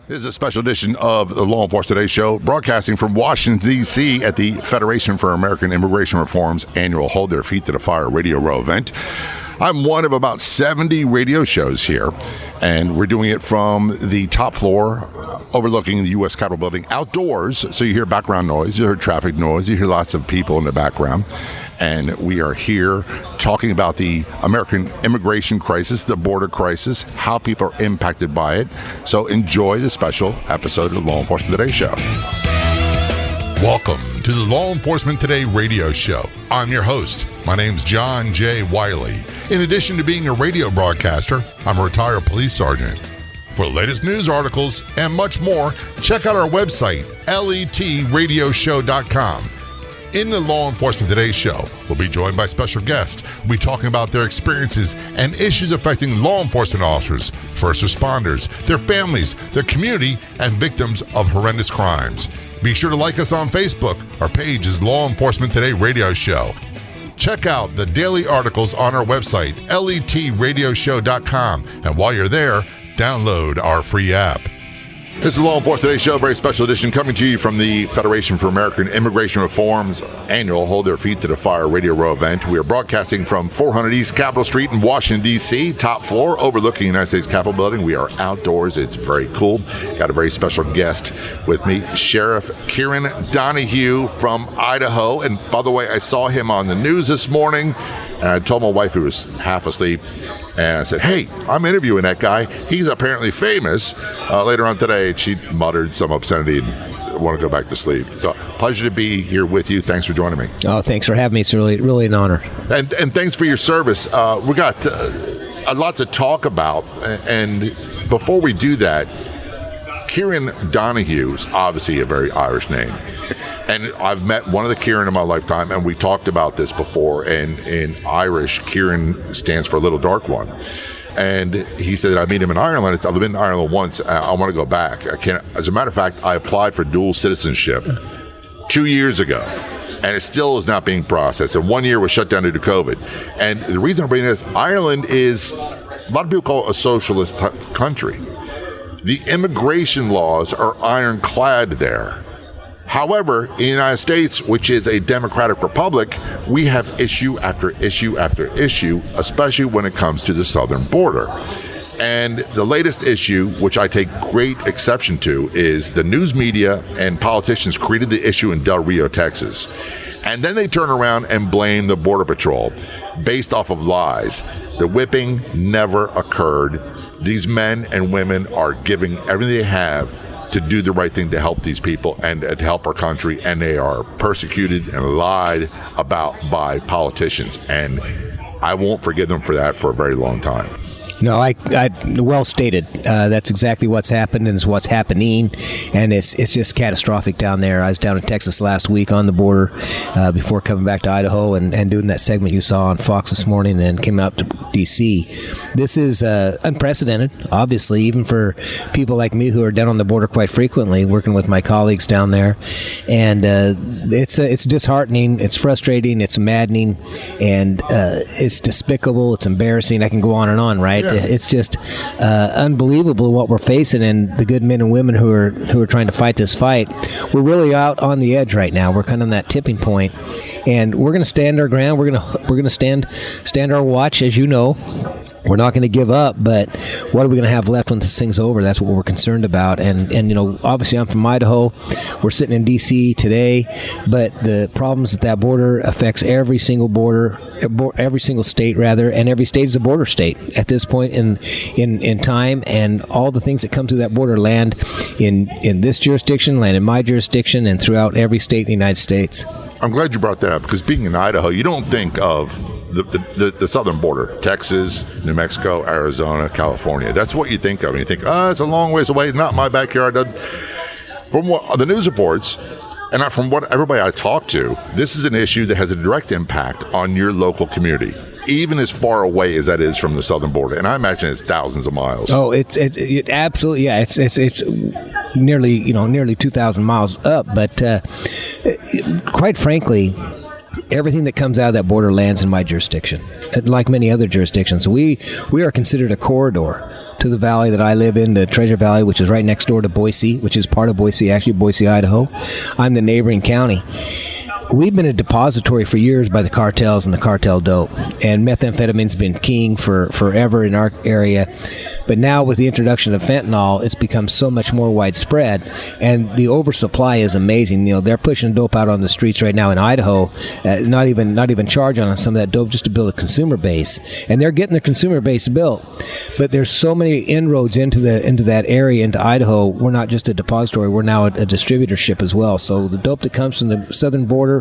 This is a special edition of the Law Enforcement Today show, broadcasting from Washington, D.C. at the Federation for American Immigration Reform's annual Hold Their Feet to the Fire radio row event. I'm one of about 70 radio shows here, and we're doing it from the top floor overlooking the U.S. Capitol building outdoors, so you hear background noise, you hear traffic noise, you hear lots of people in the background. And we are here talking about the American immigration crisis, the border crisis, how people are impacted by it. So enjoy the special episode of the Law Enforcement Today show. Welcome to the Law Enforcement Today radio show. I'm your host. My name's John J. Wiley. In addition to being a radio broadcaster, I'm a retired police sergeant. For the latest news articles and much more, check out our website, letradioshow.com. In the Law Enforcement Today show, we'll be joined by special guests. We'll be talking about their experiences and issues affecting law enforcement officers, first responders, their families, their community, and victims of horrendous crimes. Be sure to like us on Facebook. Our page is Law Enforcement Today Radio Show. Check out the daily articles on our website, letradioshow.com. And while you're there, download our free app. This is the Law Enforcement Today show, very special edition, coming to you from the Federation for American Immigration Reform's annual Hold Their Feet to the Fire radio row event. We are broadcasting from 400 East Capitol Street in Washington, D.C., top floor, overlooking the United States Capitol building. We are outdoors. It's very cool. Got a very special guest with me, Sheriff Kieran Donahue from Idaho. And by the way, I saw him on the news this morning, and I told my wife, who was half asleep, and I said, hey, I'm interviewing that guy. He's apparently famous. Later on today, she muttered some obscenity and want to go back to sleep. So pleasure to be here with you. Thanks for joining me. Oh, thanks for having me. It's really an honor. And thanks for your service. We got a lot to talk about. And before we do that, Kieran Donahue is obviously a very Irish name. And I've met one of the Kieran in my lifetime, and we talked about this before. And in Irish, Kieran stands for Little Dark One. And he said, I meet him in Ireland. I've been in Ireland once. I want to go back. I can't. As a matter of fact, I applied for dual citizenship 2 years ago, and it still is not being processed. And 1 year was shut down due to COVID. And the reason I'm bringing this, Ireland is, a lot of people call it a socialist country. The immigration laws are ironclad there. However, in the United States, which is a democratic republic, we have issue after issue after issue, especially when it comes to the southern border. And the latest issue, which I take great exception to, is the news media and politicians created the issue in Del Rio, Texas. And then they turn around and blame the Border Patrol based off of lies. The whipping never occurred. These men and women are giving everything they have to do the right thing to help these people and to help our country, and they are persecuted and lied about by politicians, and I won't forgive them for that for a very long time. No, I well stated. That's exactly what's happened and is what's happening, and it's just catastrophic down there. I was down in Texas last week on the border before coming back to Idaho and doing that segment you saw on Fox this morning, and came out to D.C. This is unprecedented, obviously, even for people like me who are down on the border quite frequently, working with my colleagues down there, and it's disheartening, it's frustrating, it's maddening, and it's despicable, it's embarrassing. I can go on and on, right? Yeah. It's just unbelievable what we're facing, and the good men and women who are trying to fight this fight. We're really out on the edge right now. We're kind of on that tipping point, and we're going to stand our ground. We're going to stand our watch, as you know. We're not going to give up, but what are we going to have left when this thing's over? That's what we're concerned about. And you know, obviously I'm from Idaho. We're sitting in D.C. today, but the problems at that border affects every single state, rather, and every state is a border state at this point in time, and all the things that come through that border land in this jurisdiction, land in my jurisdiction, and throughout every state in the United States. I'm glad you brought that up, because being in Idaho, you don't think of the southern border, Texas, New Mexico, Arizona, California. That's what you think of. And you think, it's a long ways away, not my backyard. From what the news reports, and from what everybody I talk to, this is an issue that has a direct impact on your local community, even as far away as that is from the southern border. And I imagine it's thousands of miles. Oh, it absolutely, yeah. It's nearly 2,000 miles up. But quite frankly, everything that comes out of that border lands in my jurisdiction, like many other jurisdictions. We are considered a corridor to the valley that I live in, the Treasure Valley, which is right next door to Boise, which is part of Boise, actually Boise, Idaho. I'm the neighboring county. We've been a depository for years by the cartels and the cartel dope, and methamphetamine's been king forever in our area. But now with the introduction of fentanyl, it's become so much more widespread, and the oversupply is amazing. They're pushing dope out on the streets right now in Idaho, not even charging on some of that dope just to build a consumer base, and they're getting their consumer base built. But there's so many inroads into that area, into Idaho. We're not just a depository; we're now a distributorship as well. So the dope that comes from the southern border,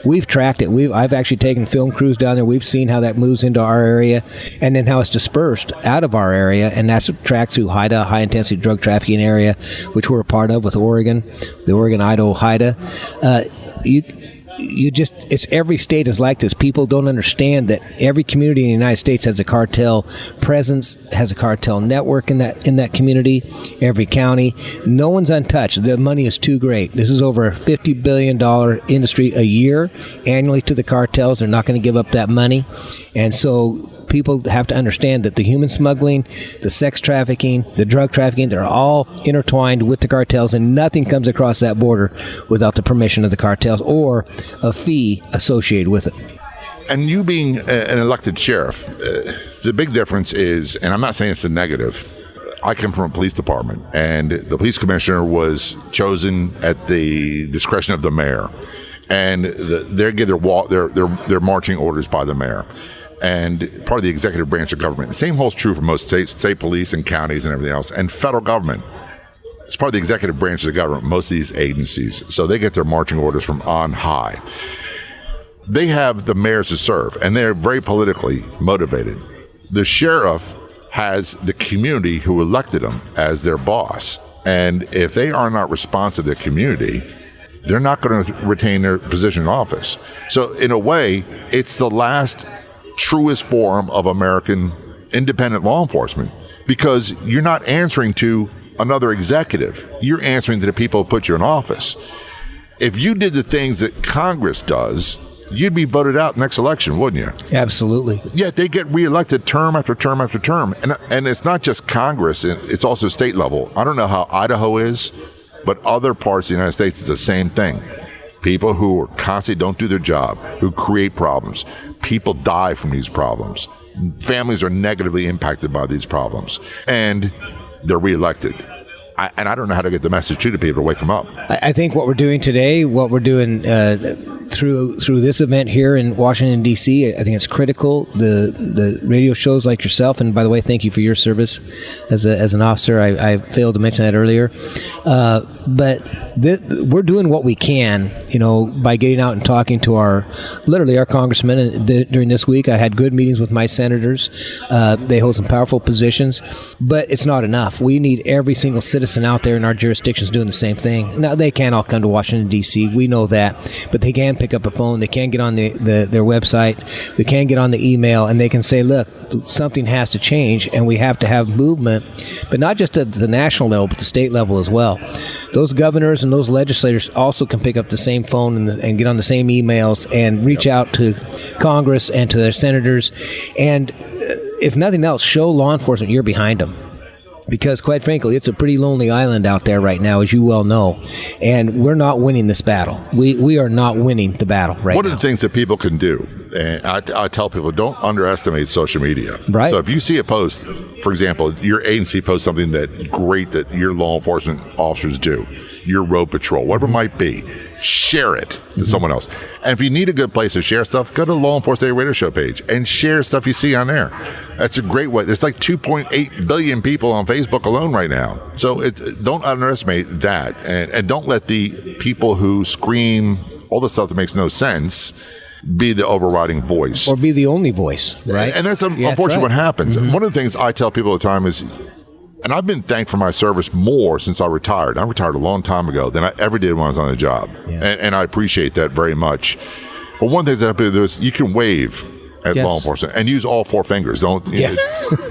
we've tracked it. I've actually taken film crews down there. We've seen how that moves into our area, and then how it's dispersed out of our area, and that's tracked through HIDA, high intensity drug trafficking area, which we're a part of with Oregon, the Oregon Idaho HIDA. It's every state is like this. People don't understand that every community in the United States has a cartel presence, has a cartel network in that community. Every county, no one's untouched. The money is too great. This is over a $50 billion industry a year annually to the cartels. They're not going to give up that money, and so people have to understand that the human smuggling, the sex trafficking, the drug trafficking, they're all intertwined with the cartels, and nothing comes across that border without the permission of the cartels or a fee associated with it. And you being an elected sheriff, the big difference is, and I'm not saying it's a negative, I come from a police department, and the police commissioner was chosen at the discretion of the mayor, and they give their marching orders by the mayor, and part of the executive branch of government. The same holds true for most state police and counties and everything else, and federal government. It's part of the executive branch of the government, most of these agencies, so they get their marching orders from on high. They have the mayors to serve, and they're very politically motivated. The sheriff has the community who elected him as their boss, and if they are not responsive to the community, they're not going to retain their position in office. So in a way, it's the last truest form of American independent law enforcement, because you're not answering to another executive. You're answering to the people who put you in office. If you did the things that Congress does, you'd be voted out next election, wouldn't you? Absolutely. Yet they get reelected term after term after term. And it's not just Congress, it's also state level. I don't know how Idaho is, but other parts of the United States, it's the same thing. People who are constantly don't do their job, who create problems. People die from these problems. Families are negatively impacted by these problems. And they're reelected. And I don't know how to get the message to the people to wake them up. I think what we're doing today, what we're doing through this event here in Washington, D.C., I think it's critical. The radio shows like yourself, and by the way, thank you for your service as an officer. I failed to mention that earlier. But we're doing what we can, by getting out and talking to our congressmen. And during this week, I had good meetings with my senators. They hold some powerful positions, but it's not enough. We need every single citizen out there in our jurisdictions doing the same thing. Now, they can't all come to Washington, D.C. We know that, but they can pick up a phone. They can get on their website. They can get on the email, and they can say, look, something has to change, and we have to have movement, but not just at the national level, but the state level as well. Those governors and those legislators also can pick up the same phone and get on the same emails and reach out to Congress and to their senators, and if nothing else, show law enforcement you're behind them. Because, quite frankly, it's a pretty lonely island out there right now, as you well know. And we're not winning this battle. We are not winning the battle right now. One of the things that people can do, and I tell people, don't underestimate social media. Right. So if you see a post, for example, your agency posts something that great that your law enforcement officers do, your road patrol, whatever it might be, share it to someone else. And if you need a good place to share stuff, go to the Law Enforcement Radio Show page and share stuff you see on there. That's a great way. There's like 2.8 billion people on Facebook alone right now. So don't underestimate that. And don't let the people who scream all the stuff that makes no sense be the overriding voice. Or be the only voice, right? And that's unfortunately what happens. One of the things I tell people all the time is, and I've been thanked for my service more since I retired. I retired a long time ago than I ever did when I was on the job. Yeah. And I appreciate that very much. But one thing that I do is you can wave at law enforcement and use all four fingers. Don't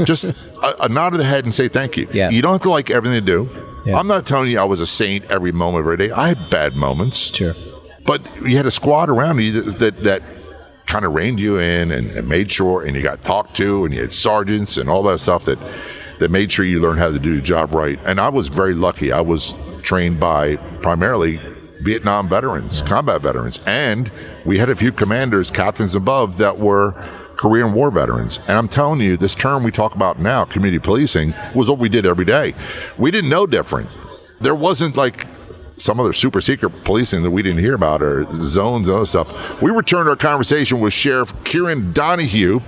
just a nod of the head and say thank you. Yeah. You don't have to like everything they do. Yeah. I'm not telling you I was a saint every moment of every day. I had bad moments. Sure. But you had a squad around you that kind of reined you in and made sure, and you got talked to, and you had sergeants and all that stuff that made sure you learned how to do the job right. And I was very lucky. I was trained by primarily Vietnam veterans, combat veterans, and we had a few commanders, captains above, that were Korean War veterans. And I'm telling you, this term we talk about now, community policing, was what we did every day. We didn't know different. There wasn't like some other super secret policing that we didn't hear about, or zones and other stuff. We returned our conversation with Sheriff Kieran Donahue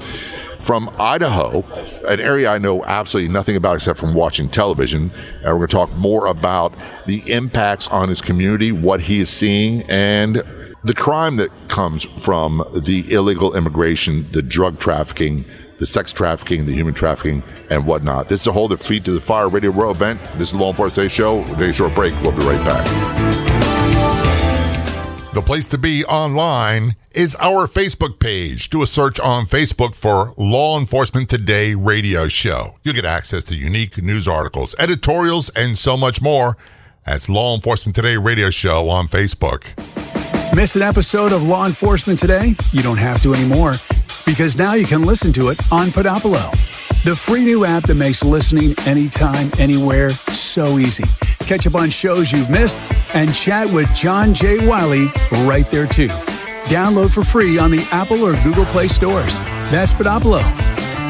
from Idaho, an area I know absolutely nothing about except from watching television. And we're going to talk more about the impacts on his community, what he is seeing, and the crime that comes from the illegal immigration, the drug trafficking, the sex trafficking, the human trafficking, and whatnot. This is a Hold Their Feet to the Fire Radio Row event. This is the Law Enforcement Today Show. We'll take a short break. We'll be right back. The place to be online is our Facebook page. Do a search on Facebook for Law Enforcement Today Radio Show. You'll get access to unique news articles, editorials, and so much more. That's Law Enforcement Today Radio Show on Facebook. Miss an episode of Law Enforcement Today? You don't have to anymore, because now you can listen to it on Podopolo, the free new app that makes listening anytime, anywhere so easy. Catch up on shows you've missed and chat with John J. Wiley right there too. Download for free on the Apple or Google Play stores. That's Podopolo.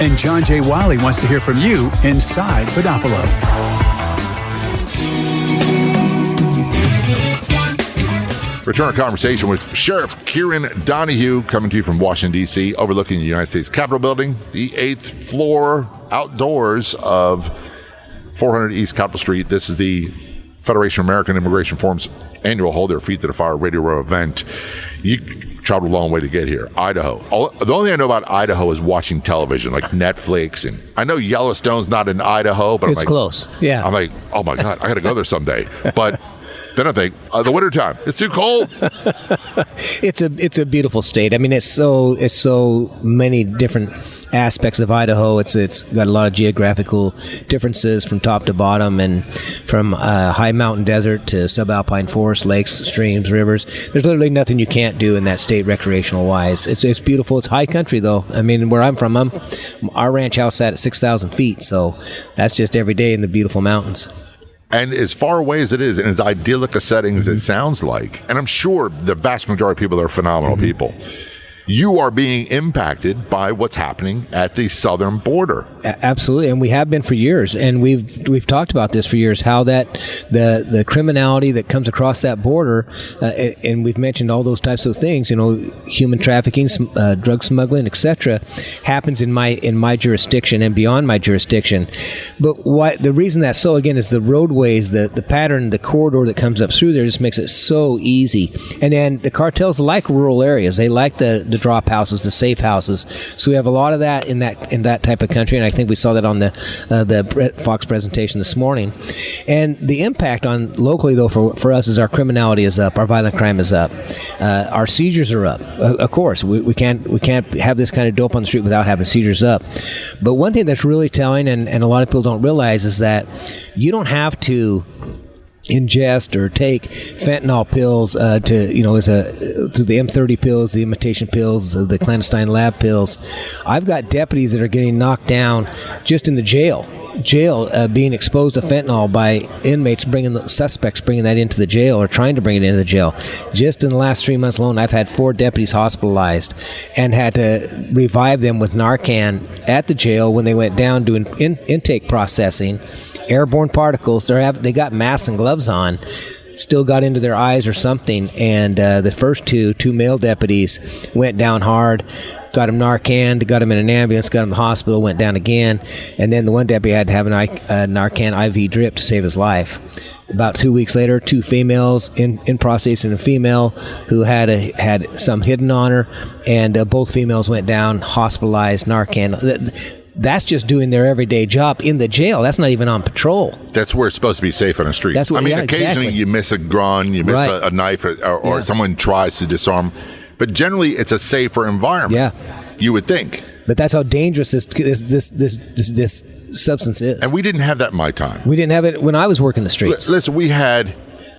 And John J. Wiley wants to hear from you inside Podopolo. Return our conversation with Sheriff Kieran Donahue, coming to you from Washington, D.C., overlooking the United States Capitol building, the 8th floor outdoors of 400 East Capitol Street. This is the Federation of American Immigration Forum's annual Hold Their Feet to the Fire Radio Row event. You traveled a long way to get here. Idaho. The only thing I know about Idaho is watching television, like Netflix. And I know Yellowstone's not in Idaho, but it's close. Yeah. I'm like, oh my God, I got to go there someday. But then I think, the wintertime, it's too cold. It's a beautiful state. I mean, it's so many different aspects of Idaho. It's got a lot of geographical differences from top to bottom, and from high mountain desert to subalpine forest, lakes, streams, rivers. There's literally nothing you can't do in that state recreational wise. It's beautiful. It's high country though. I mean, where I'm from, our ranch house sat at 6,000 feet, so that's just every day in the beautiful mountains. And as far away as it is, and as idyllic a setting as it sounds like, and I'm sure the vast majority of people are phenomenal people, you are being impacted by what's happening at the southern border. Absolutely, and we have been for years, and we've talked about this for years, how that the criminality that comes across that border, and we've mentioned all those types of things, human trafficking, drug smuggling, etc., happens in my jurisdiction and beyond my jurisdiction. But the reason that's so, again, is the roadways, the pattern, the corridor that comes up through there just makes it so easy. And then the cartels like rural areas; they like the drop houses, the safe houses. So we have a lot of that in that type of country, and I think we saw that on the Brett Fox presentation this morning. And the impact on locally, though, for us is our criminality is up, our violent crime is up, our seizures are up. Of course, we can't have this kind of dope on the street without having seizures up. But one thing that's really telling, and a lot of people don't realize, is that you don't have to ingest or take fentanyl pills to the M30 pills, the imitation pills, the clandestine lab pills. I've got deputies that are getting knocked down just in the jail being exposed to fentanyl by inmates, suspects bringing that into the jail or trying to bring it into the jail. Just in the last 3 months alone, I've had 4 deputies hospitalized and had to revive them with Narcan at the jail when they went down doing intake processing. Airborne particles, they got masks and gloves on, still got into their eyes or something, and the first two male deputies went down hard, got them Narcan, got them in an ambulance, got them to the hospital, went down again, and then the one deputy had to have a Narcan IV drip to save his life. About 2 weeks later, 2 females in process, and a female who had some hidden on her, and both females went down, hospitalized, Narcan. That's just doing their everyday job in the jail. That's not even on patrol. That's where it's supposed to be safe on the street. Occasionally exactly. You miss a gun, you miss a knife, or someone tries to disarm. But generally, it's a safer environment. Yeah, you would think. But that's how dangerous this substance is. And we didn't have that in my time. We didn't have it when I was working the streets. Listen, we had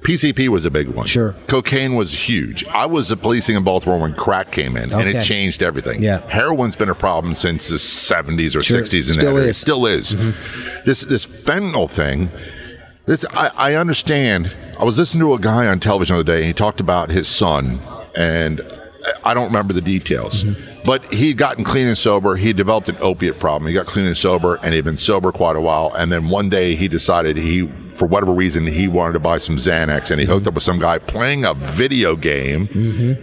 PCP was a big one. Sure. Cocaine was huge. I was policing in Baltimore when crack came in, and it changed everything. Yeah. Heroin's been a problem since the 70s or 60s. Still is. Mm-hmm. This fentanyl thing, I understand. I was listening to a guy on television the other day, and he talked about his son, and I don't remember the details. But he'd gotten clean and sober. He developed an opiate problem. He got clean and sober, and he'd been sober quite a while. And then one day he decided for whatever reason, he wanted to buy some Xanax, and he hooked up with some guy playing a video game.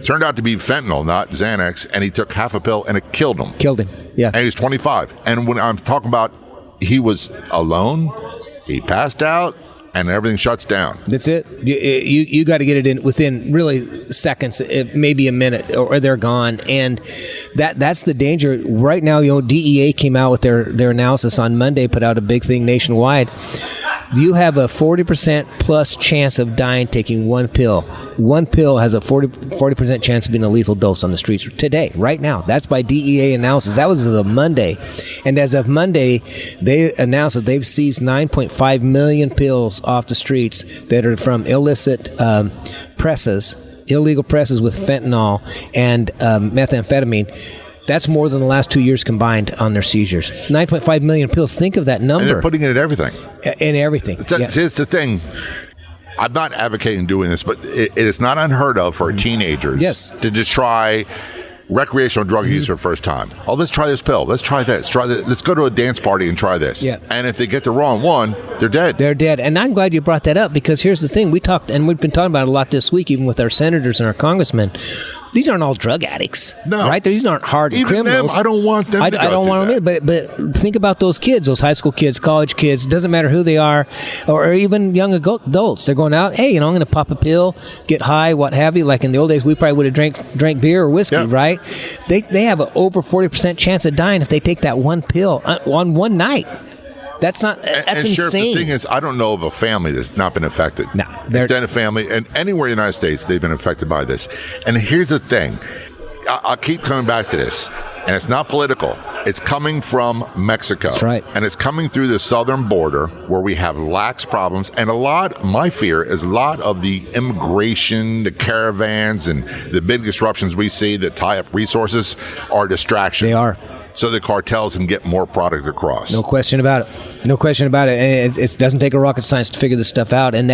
Turned out to be fentanyl, not Xanax, and he took half a pill, and it killed him. Yeah. And he was 25. And when I'm talking about he was alone, he passed out, and everything shuts down. That's it. You got to get it in within really seconds, maybe a minute, or they're gone. And that's the danger right now. DEA came out with their analysis on Monday, put out a big thing nationwide. You have a 40% plus chance of dying taking one pill. One pill has a 40% chance of being a lethal dose on the streets today, right now. That's by DEA analysis. That was of Monday. And as of Monday, they announced that they've seized 9.5 million pills off the streets that are from illicit illegal presses with fentanyl and methamphetamine. That's more than the last 2 years combined on their seizures. 9.5 million pills. Think of that number. And they're putting it in everything. In everything. It's the thing. I'm not advocating doing this, but it is not unheard of for teenagers to just try recreational drug use for the first time. Oh, let's try this pill. Let's try this. Try that. Let's go to a dance party and try this. Yeah. And if they get the wrong one, they're dead. They're dead. And I'm glad you brought that up, because here's the thing. We've been talking about it a lot this week, even with our senators and our congressmen. These aren't all drug addicts, right? These aren't hardened criminals. Them, I don't want them. I don't want them. But think about those kids, those high school kids, college kids. Doesn't matter who they are, or even young adults. They're going out. Hey, I'm going to pop a pill, get high, what have you. Like in the old days, we probably would have drank beer or whiskey, right? They have an over 40% chance of dying if they take that one pill on one night. That's insane. Sheriff, the thing is, I don't know of a family that's not been affected. No. Extended family, and anywhere in the United States, they've been affected by this. And here's the thing. I'll keep coming back to this. And it's not political. It's coming from Mexico. That's right. And it's coming through the southern border where we have lax problems. And my fear is a lot of the immigration, the caravans, and the big disruptions we see that tie up resources are distractions. They are. So the cartels can get more product across. No question about it. And it doesn't take a rocket science to figure this stuff out. And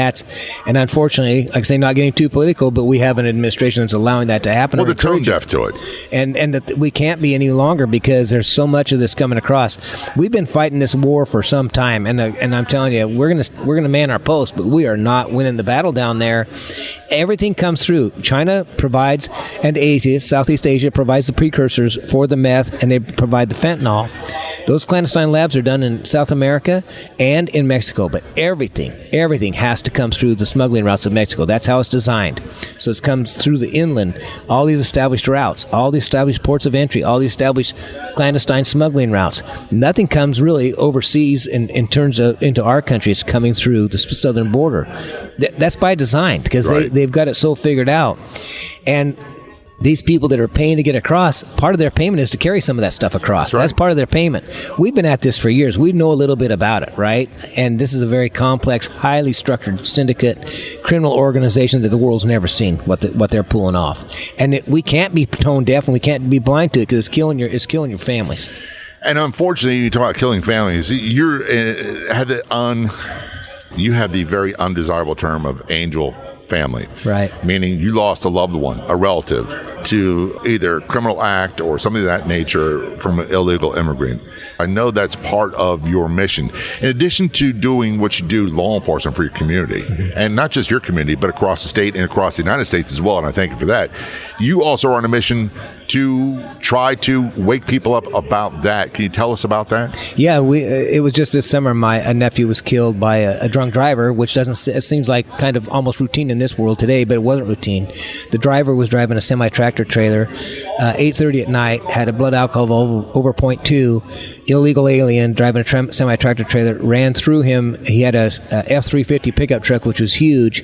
unfortunately, like I say, not getting too political, but we have an administration that's allowing that to happen. Well, they're tone deaf to it. And that we can't be any longer, because there's so much of this coming across. We've been fighting this war for some time, and I'm telling you, we're gonna man our post, but we are not winning the battle down there. Everything comes through. China provides, and Asia, Southeast Asia, provides the precursors for the meth, and they provide the fentanyl. Those clandestine labs are done in South America and in Mexico, but everything has to come through the smuggling routes of Mexico. That's how it's designed. So it comes through the inland, all these established routes, all the established ports of entry, all the established clandestine smuggling routes. Nothing comes really overseas in terms of into our country. It's coming through the southern border. That's by design, because they've got it so figured out. And these people that are paying to get across, part of their payment is to carry some of that stuff across. That's part of their payment. We've been at this for years. We know a little bit about it, right? And this is a very complex, highly structured syndicate, criminal organization that the world's never seen what they're pulling off. And we can't be tone deaf, and we can't be blind to it, because it's killing your families. And unfortunately, you talk about killing families. You have the very undesirable term of angel family, right? Meaning you lost a loved one, a relative, to either criminal act or something of that nature from an illegal immigrant. I know that's part of your mission. In addition to doing what you do, law enforcement for your community, and not just your community, but across the state and across the United States as well, and I thank you for that. You also are on a mission to try to wake people up about that. Can you tell us about that? Yeah, it was just this summer. My nephew was killed by a drunk driver, which it seems like kind of almost routine in this world today, but it wasn't routine. The driver was driving a semi-tractor trailer, 8:30 at night, had a blood alcohol over 0.2, illegal alien driving a semi-tractor trailer, ran through him. He had a F-350 pickup truck, which was huge,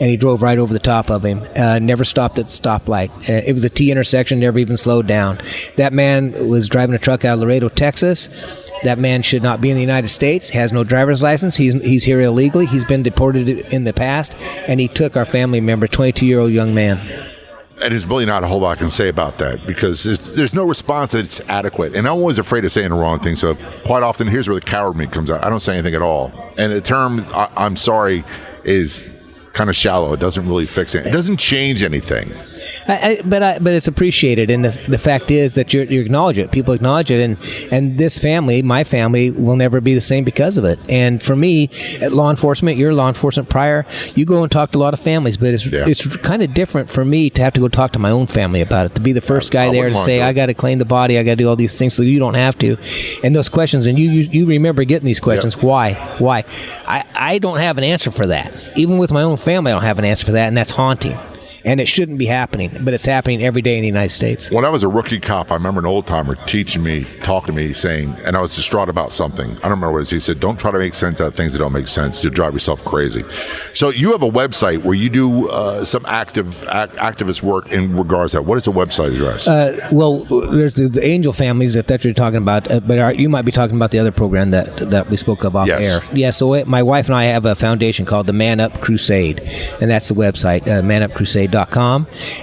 and he drove right over the top of him. Never stopped at the stoplight. It was a T intersection, never even been slowed down. That man was driving a truck out of Laredo, Texas. That man should not be in the United States, has no driver's license. He's here illegally. He's been deported in the past, and he took our family member, 22-year-old young man. And there's really not a whole lot I can say about that because there's no response that's adequate. And I'm always afraid of saying the wrong thing. So quite often, here's where the coward me comes out. I don't say anything at all. And the term I'm sorry is kind of shallow. It doesn't really fix it. It doesn't change anything. But it's appreciated, and the fact is that you acknowledge it. People acknowledge it, and this family, my family, will never be the same because of it. And for me, at law enforcement, you're law enforcement prior, you go and talk to a lot of families, but it's kind of different for me to have to go talk to my own family about it, to be the first guy there to say, I got to claim the body, I got to do all these things, so you don't have to. And those questions, and you remember getting these questions. Why? I don't have an answer for that. Even with my own family, I don't have an answer for that, and that's haunting. And it shouldn't be happening, but it's happening every day in the United States. When I was a rookie cop, I remember an old timer talking to me, saying, and I was distraught about something. I don't remember what it was. He said, don't try to make sense out of things that don't make sense. You'll drive yourself crazy. So you have a website where you do some activist work in regards to that. What is the website address? Well, there's the Angel Families, if that's what you're talking about, but you might be talking about the other program that we spoke of off air. Yeah, so my wife and I have a foundation called the Man Up Crusade, and that's the website, manupcrusade.com,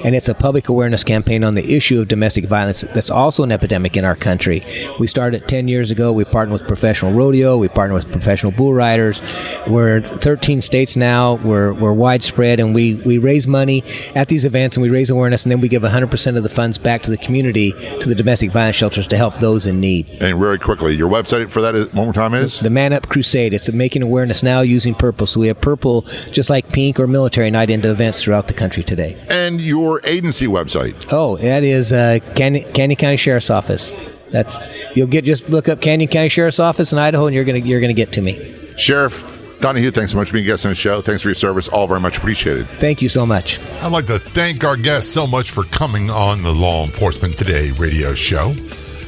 and it's a public awareness campaign on the issue of domestic violence that's also an epidemic in our country. We started 10 years ago. We partnered with professional rodeo. We partnered with professional bull riders. We're 13 states now. We're widespread, and we raise money at these events, and we raise awareness, and then we give 100% of the funds back to the community, to the domestic violence shelters, to help those in need. And very quickly, your website for that one more time is? The Man Up Crusade. It's making awareness now using purple. So we have purple, just like pink or military night, into events throughout the country today. And your agency website? Oh, that is Canyon County Sheriff's Office. Just look up Canyon County Sheriff's Office in Idaho, and you're gonna get to me. Sheriff Donahue, thanks so much for being a guest on the show. Thanks for your service. All very much appreciated. Thank you so much. I'd like to thank our guests so much for coming on the Law Enforcement Today radio show.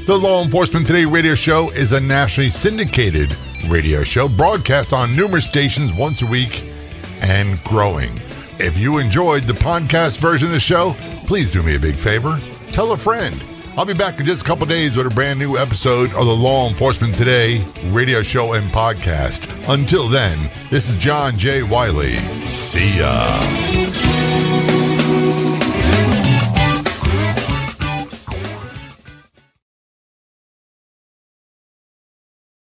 The Law Enforcement Today radio show is a nationally syndicated radio show broadcast on numerous stations once a week and growing. If you enjoyed the podcast version of the show, please do me a big favor. Tell a friend. I'll be back in just a couple days with a brand new episode of the Law Enforcement Today radio show and podcast. Until then, this is John J. Wiley. See ya.